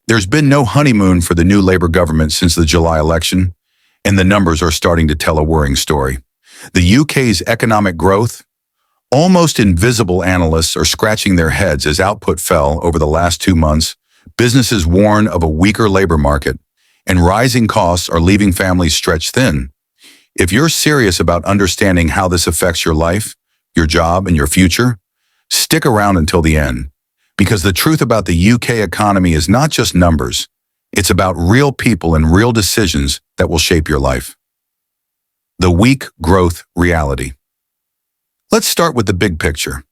There's been no honeymoon for the new Labour government since the July election, and the numbers are starting to tell a worrying story. The UK's economic growth, almost invisible analysts are scratching their heads as output fell over the last 2 months, businesses warn of a weaker labour market, and rising costs are leaving families stretched thin. If you're serious about understanding how this affects your life, your job, and your future, stick around until the end. Because the truth about the UK economy is not just numbers, it's about real people and real decisions that will shape your life. The weak growth reality. Let's start with the big picture.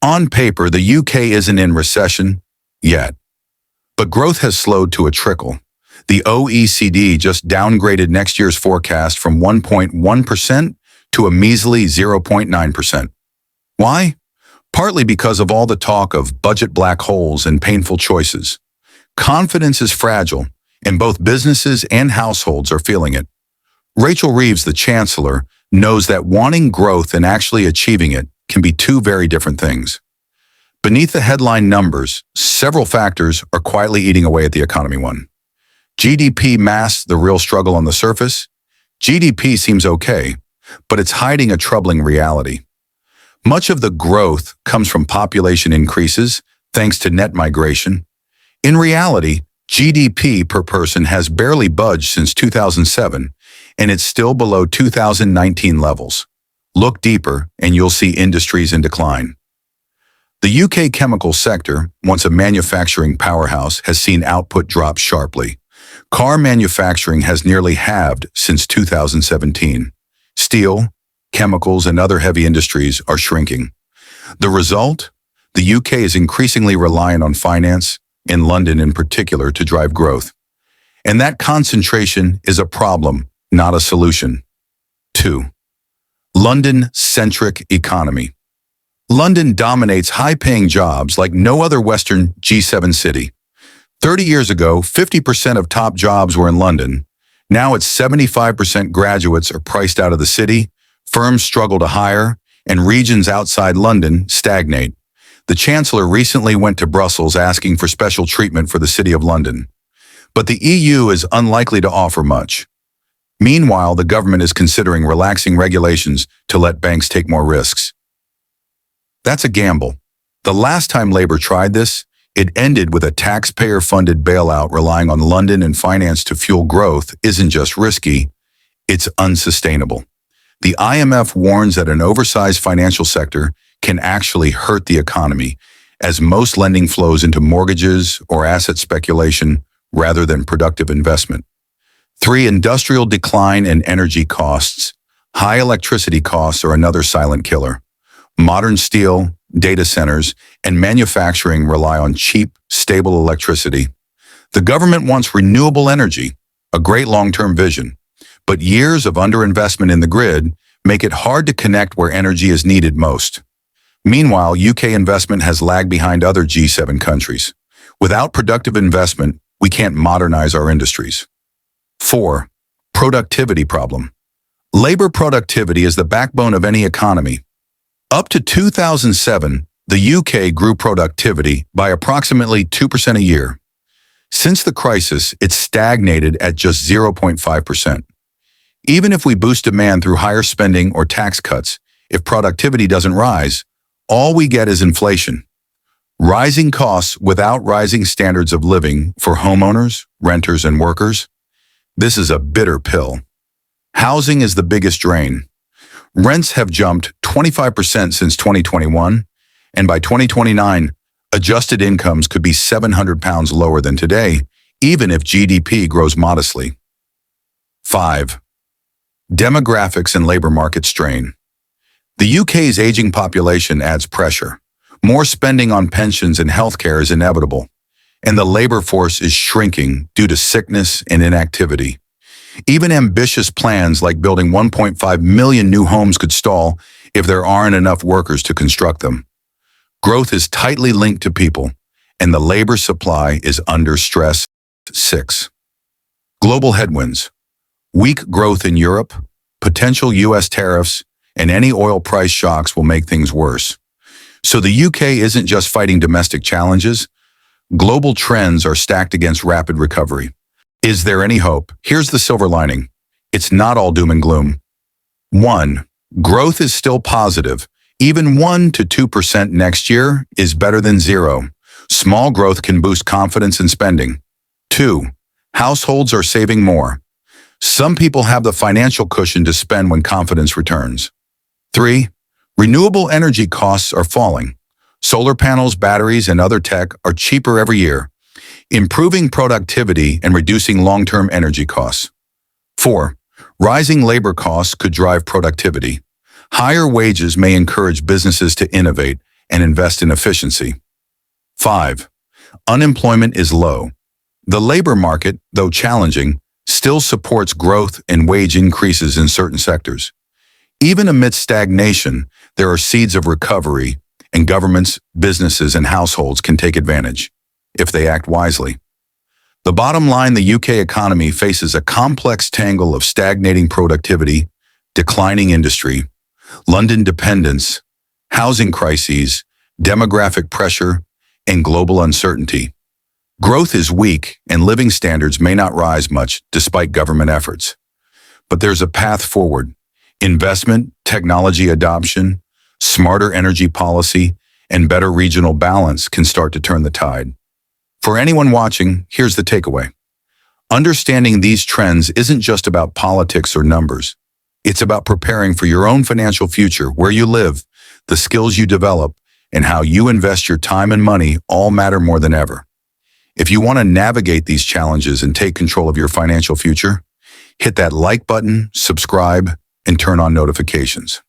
On paper, the UK isn't in recession yet, but growth has slowed to a trickle. The OECD just downgraded next year's forecast from 1.1% to a measly 0.9%. Why? Partly because of all the talk of budget black holes and painful choices. Confidence is fragile, and both businesses and households are feeling it. Rachel Reeves, the Chancellor, knows that wanting growth and actually achieving it can be two very different things. Beneath the headline numbers, several factors are quietly eating away at the economy. 1. GDP masks the real struggle on the surface. GDP seems okay, but it's hiding a troubling reality. Much of the growth comes from population increases, thanks to net migration. In reality, GDP per person has barely budged since 2007, and it's still below 2019 levels. Look deeper, and you'll see industries in decline. The UK chemical sector, once a manufacturing powerhouse, has seen output drop sharply. Car manufacturing has nearly halved since 2017. Steel, chemicals, and other heavy industries are shrinking. The result? The UK is increasingly reliant on finance, in London in particular, to drive growth. And that concentration is a problem, not a solution. 2. London-centric economy. London dominates high-paying jobs like no other Western G7 city. 30 years ago, 50% of top jobs were in London. Now it's 75% graduates are priced out of the city, firms struggle to hire, and regions outside London stagnate. The Chancellor recently went to Brussels asking for special treatment for the City of London. But the EU is unlikely to offer much. Meanwhile, the government is considering relaxing regulations to let banks take more risks. That's a gamble. The last time Labour tried this, it ended with a taxpayer-funded bailout. Relying on London and finance to fuel growth isn't just risky, it's unsustainable. The IMF warns that an oversized financial sector can actually hurt the economy, as most lending flows into mortgages or asset speculation rather than productive investment. 3. Industrial decline and energy costs. High electricity costs are another silent killer. Modern steel, data centers, and manufacturing rely on cheap, stable electricity. The government wants renewable energy, a great long-term vision, but years of underinvestment in the grid make it hard to connect where energy is needed most. Meanwhile, UK investment has lagged behind other G7 countries. Without productive investment, we can't modernize our industries. 4. Productivity problem. Labor productivity is the backbone of any economy. Up to 2007, the UK grew productivity by approximately 2% a year. Since the crisis, it's stagnated at just 0.5%. Even if we boost demand through higher spending or tax cuts, if productivity doesn't rise, all we get is inflation. Rising costs without rising standards of living for homeowners, renters, and workers. This is a bitter pill. Housing is the biggest drain. Rents have jumped 25% since 2021, and by 2029, adjusted incomes could be £700 lower than today, even if GDP grows modestly. 5. Demographics and labor market strain. The UK's aging population adds pressure. More spending on pensions and healthcare is inevitable, and the labor force is shrinking due to sickness and inactivity. Even ambitious plans like building 1.5 million new homes could stall if there aren't enough workers to construct them. Growth is tightly linked to people, and the labor supply is under stress. 6. Global headwinds. Weak growth in Europe, potential US tariffs, and any oil price shocks will make things worse. So the UK isn't just fighting domestic challenges, Global trends are stacked against rapid recovery. Is there any hope? Here's the silver lining. It's not all doom and gloom. 1. Growth is still positive. Even 1 to 2% next year is better than zero. Small growth can boost confidence in spending. 2. Households are saving more. Some people have the financial cushion to spend when confidence returns. 3. Renewable energy costs are falling. Solar panels, batteries, and other tech are cheaper every year, improving productivity and reducing long-term energy costs. 4. Rising labor costs could drive productivity. Higher wages may encourage businesses to innovate and invest in efficiency. 5. Unemployment is low. The labor market, though challenging, still supports growth and wage increases in certain sectors. Even amidst stagnation, there are seeds of recovery, and governments, businesses, and households can take advantage, if they act wisely. The bottom line, the UK economy faces a complex tangle of stagnating productivity, declining industry, London dependence, housing crises, demographic pressure, and global uncertainty. Growth is weak, and living standards may not rise much despite government efforts. But there's a path forward. Investment, technology adoption, smarter energy policy, and better regional balance can start to turn the tide. For anyone watching, here's the takeaway. Understanding these trends isn't just about politics or numbers. It's about preparing for your own financial future, where you live, the skills you develop, and how you invest your time and money all matter more than ever. If you want to navigate these challenges and take control of your financial future, hit that like button, subscribe, and turn on notifications.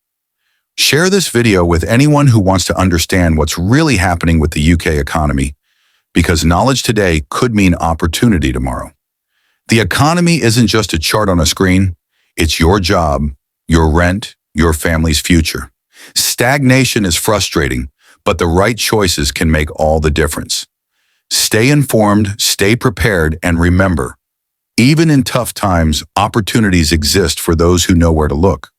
Share this video with anyone who wants to understand what's really happening with the UK economy, because knowledge today could mean opportunity tomorrow. The economy isn't just a chart on a screen. It's your job, your rent, your family's future. Stagnation is frustrating, but the right choices can make all the difference. Stay informed, stay prepared, and remember, even in tough times, opportunities exist for those who know where to look.